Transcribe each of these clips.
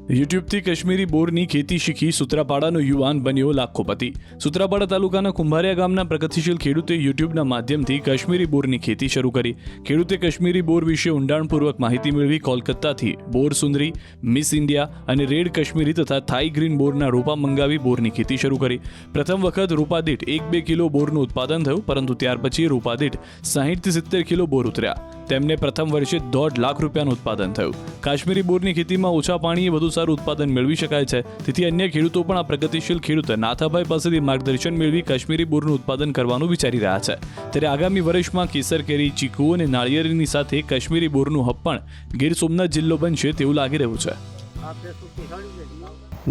યુટ્યુબથી કાશ્મીરી બોરની ખેતી શીખી સૂત્રાપાડાનો યુવાન બન્યો લાખોપતિ। સૂત્રાપાડા તાલુકાના કુંભારિયા ગામના પ્રગતિશીલ ખેડૂતે યુટ્યુબના માધ્યમથી કાશ્મીરી બોરની ખેતી શરૂ કરી। ખેડૂતે કાશ્મીરી બોર વિશે ઊંડાણપૂર્વક માહિતી મેળવી કોલકાતાથી બોર સુંદરી, મિસ ઇન્ડિયા અને રેડ કાશ્મીરી તથા થાઈ ગ્રીન બોરના રોપા મંગાવી બોરની ખેતી શરૂ કરી। પ્રથમ વખત રોપા દીઠ 1-2 કિલો બોરનું ઉત્પાદન થયું, પરંતુ ત્યાર પછી રોપા દીઠ 60-70 કિલો બોર ઉતર્યા। તેમને પ્રથમ વર્ષે 1.5 લાખ રૂપિયાનું ઉત્પાદન થયું। કાશ્મીરી બોરની ખેતીમાં ઓછા પાણીએ વધુ સારું ઉત્પાદન મેળવી શકાય છે, તેથી અન્ય ખેડૂતો પણ આ પ્રગતિશીલ ખેડૂત નાથાભાઈ પાસેથી માર્ગદર્શન મેળવી કાશ્મીરી બોરનું ઉત્પાદન કરવાનું વિચારી રહ્યા છે। ત્યારે આગામી વર્ષમાં કેસર કેરી, ચીકુ અને નાળિયેરની સાથે કાશ્મીરી બોરનું હબ પણ ગીર સોમનાથ જિલ્લો બનશે તેવું લાગી રહ્યું છે।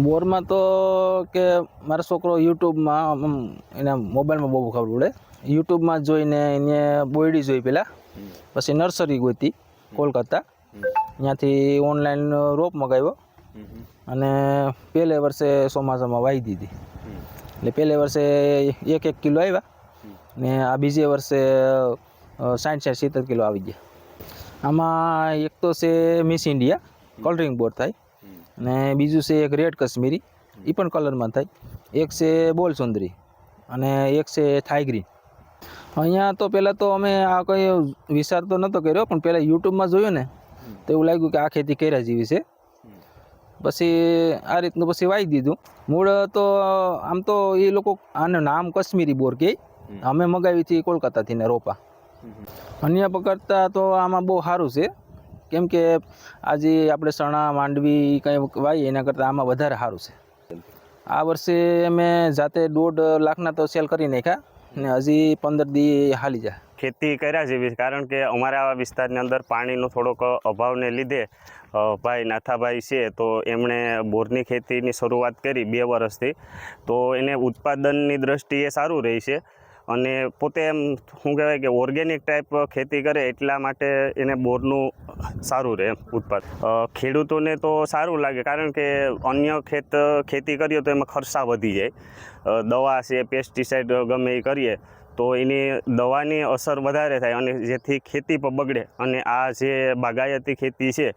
બોરમાં તો કે મારો છોકરો યુટ્યુબમાં એના મોબાઈલમાં બહુ ખબર પડે। યુટ્યુબમાં જોઈને એને બોયડી જોઈ પહેલાં, પછી નર્સરી ગોતી કોલકાતા, ત્યાંથી ઓનલાઈન રોપ મગાવ્યો અને પહેલે વર્ષે ચોમાસામાં વાવી દીધી। એટલે પહેલે વર્ષે 1-1 કિલો આવ્યા ને આ બીજે વર્ષે 60-70 કિલો આવી ગયા। આમાં એક તો છે મિસ ઇન્ડિયા કલરિંગ બોર થાય, અને બીજું છે એક રેડ કાશ્મીરી, એ પણ કલરમાં થાય, એક છે બોલ સુંદરી અને એક છે થાઈ ગ્રીન। અહીંયા તો પહેલાં તો અમે આ કંઈ વિચાર તો નહોતો કર્યો, પણ પહેલાં યુટ્યુબમાં જોયું ને તો એવું લાગ્યું કે આ ખેતી કર્યા જેવી છે। પછી આ રીતનું પછી વાવી દીધું। મૂળ તો આમ તો એ લોકો આનું નામ કાશ્મીરી બોર કહે, અમે મગાવી હતી કોલકાતાથી ને રોપા। અન્ય કરતાં તો આમાં બહુ સારું છે, કેમ કે આજે આપણે ચણા માંડવી કંઈ વાવીએ એના કરતાં આમાં વધારે સારું છે। આ વર્ષે અમે જાતે 1.5 લાખના તો સેલ કરી નાખ્યા ને હજી 15 દી હાલી જાય। ખેતી કર્યા જેવી, કારણ કે અમારા વિસ્તારની અંદર પાણીનો થોડોક અભાવને લીધે ભાઈ નાથાભાઈ છે તો એમણે બોરની ખેતીની શરૂઆત કરી 2 વર્ષથી, તો એને ઉત્પાદનની દ્રષ્ટિએ સારું રહી છે અને પોતે એમ શું કહેવાય કે ઓર્ગેનિક ટાઈપ ખેતી કરે એટલા માટે એને બોરનું સારું રહે એમ ઉત્પાદન। ખેડૂતોને તો સારું લાગે, કારણ કે અન્ય ખેતી કરીએ તો એમાં ખર્ચા વધી જાય, દવા છે, પેસ્ટિસાઇડ ગમે એ કરીએ તો એની દવાની અસર વધારે થાય અને જેથી ખેતી પર બગડે। અને આ જે બાગાયતી ખેતી છે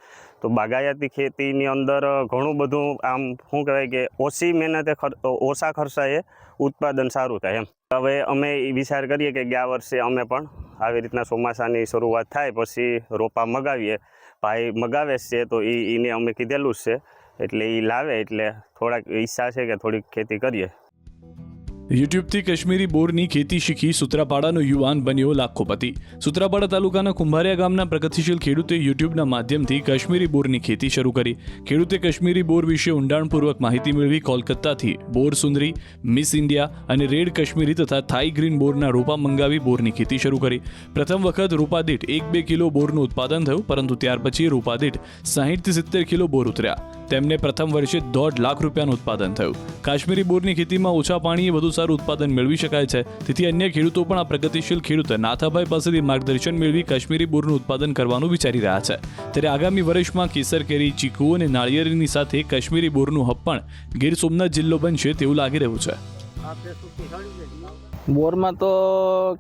તો બાગાયતી ખેતીની અંદર ઘણું બધું આમ શું કહેવાય કે ઓછી મહેનતે ઓછા ખર્ચાએ ઉત્પાદન સારું થાય એમ। હવે અમે એ વિચાર કરીએ કે ગયા વર્ષે અમે પણ આવી રીતના ચોમાસાની શરૂઆત થાય પછી રોપા મગાવીએ। ભાઈ મગાવે છે તો એને અમે કીધેલું જ છે, એટલે એ લાવે એટલે થોડાક ઈચ્છા છે કે થોડીક ખેતી કરીએ। યુટ્યુબથી કાશ્મીરી બોરની ખેતી શીખી સૂત્રાપાડાનો યુવાન બન્યો લાખોપતિ। સૂત્રાપાડા તાલુકાના કુંભારિયા ગામના પ્રગતિશીલ ખેડૂતે યુટ્યુબના માધ્યમથી કાશ્મીરી બોરની ખેતી શરૂ કરી। ખેડૂતે કાશ્મીરી બોર વિશે ઊંડાણપૂર્વક માહિતી મેળવી કોલકાતાથી બોર સુંદરી, મિસ ઇન્ડિયા અને રેડ કાશ્મીરી તથા થાઈ ગ્રીન બોરના રોપા મંગાવી બોરની ખેતી શરૂ કરી। પ્રથમ વખત રોપા દીઠ 1-2 કિલો બોરનું ઉત્પાદન થયું, પરંતુ ત્યાર પછી રોપા દીઠ 60-70 કિલો બોર ઉતર્યા। તેમને પ્રથમ વર્ષે 1.5 લાખ રૂપિયાનું ઉત્પાદન થયું। કાશ્મીરી બોરની ખેતીમાં ઓછા પાણીએ વધુ સારું ઉત્પાદન મેળવી શકાય છે, તેથી અન્ય ખેડૂતો પણ આ પ્રગતિશીલ ખેડૂત નાથાભાઈ પાસેથી માર્ગદર્શન મેળવી કાશ્મીરી બોરનું ઉત્પાદન કરવાનું વિચારી રહ્યા છે। ત્યારે આગામી વર્ષમાં કેસર કેરી, ચીકુ અને નાળિયેરની સાથે કાશ્મીરી બોરનું હબ પણ ગીર સોમનાથ જિલ્લો બનશે તેવું લાગી રહ્યું છે। બોરમાં તો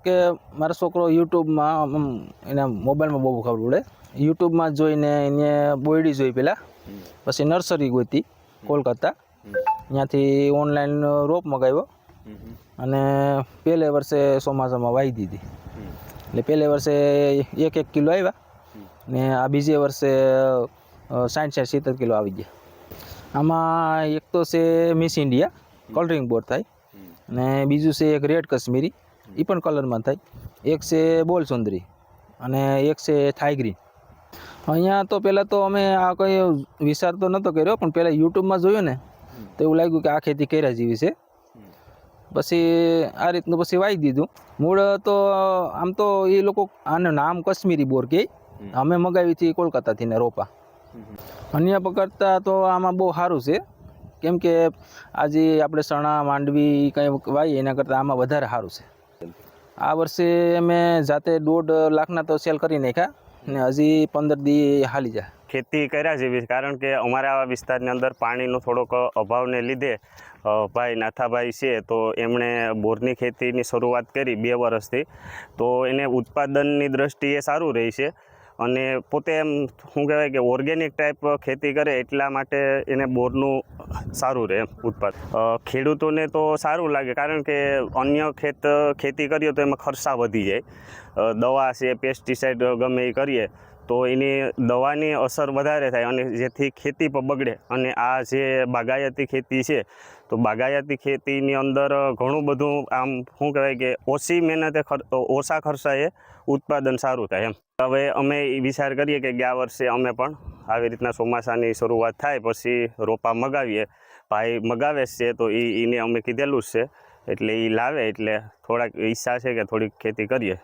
કે મારો છોકરો યુટ્યુબમાં એના મોબાઈલમાં બહુ ખબર પડે। યુટ્યુબમાં જોઈને એને બોયડી જોઈ પહેલાં, પછી નર્સરી ગોતી કોલકાતા, ત્યાંથી ઓનલાઈન રોપ મગાવ્યો અને પહેલે વર્ષે ચોમાસામાં વાવી દીધી। એટલે પહેલે વર્ષે 1-1 કિલો આવ્યા ને આ બીજે વર્ષે 60-70 કિલો આવી ગયા। આમાં એક તો છે મિસ ઇન્ડિયા કલરિંગ બોર થાય, અને બીજું છે એક રેડ કાશ્મીરી, એ પણ કલરમાં થાય, એક છે બોલ સુંદરી અને એક છે થાઈ ગ્રીન। અહીંયા તો પહેલાં તો અમે આ કંઈ વિચાર તો નહોતો કર્યો, પણ પહેલાં યુટ્યુબમાં જોયું ને તો એવું લાગ્યું કે આ ખેતી કર્યા જેવી છે। પછી આ રીતનું પછી વાવી દીધું। મૂળ તો આમ તો એ લોકો આનું નામ કાશ્મીરી બોર કહે, અમે મગાવી હતી કોલકાતાથી ને રોપા। અન્ય કરતાં તો આમાં બહુ સારું છે, કેમ કે આજે આપણે ચણા માંડવી કંઈ વાવીએ એના કરતાં આમાં વધારે સારું છે। આ વર્ષે અમે જાતે 1.5 લાખના તો સેલ કરી નાખ્યા ને હજી 15 દી હાલી જાય। ખેતી કર્યા જેવી, કારણ કે અમારા વિસ્તારની અંદર પાણીનો થોડોક અભાવને લીધે ભાઈ નાથાભાઈ છે તો એમણે બોરની ખેતીની શરૂઆત કરી 2 વર્ષથી, તો એને ઉત્પાદનની દ્રષ્ટિએ સારું રહી છે અને પોતે એમ શું કહેવાય કે ઓર્ગેનિક ટાઈપ ખેતી કરે એટલા માટે એને બોરનું સારું રહે એમ ઉત્પાદન. ખેડૂતોને તો સારું લાગે કારણ કે અન્ય ખેતી કરીએ તો એમાં ખર્ચા વધી જાય. દવા છે, પેસ્ટિસાઇડ ગમે એ કરીએ તો એની દવાની અસર વધારે થાય અને જેથી ખેતી પર બગડે. અને આ જે બાગાયતી ખેતી છે તો બાગાયતી ખેતીની અંદર ઘણું બધું આમ શું કહેવાય કે ઓછી મહેનતે ઓછા ખર્ચાએ ઉત્પાદન સારું થાય એમ. હવે અમે એ વિચાર કરીએ કે ગયા વર્ષે અમે પણ આવી રીતના ચોમાસાની શરૂઆત થાય પછી રોપા મગાવીએ. ભાઈ મગાવે છે તો એને અમે કીધેલું જ છે એટલે એ લાવે એટલે થોડાક ઈચ્છા છે કે થોડીક ખેતી કરીએ.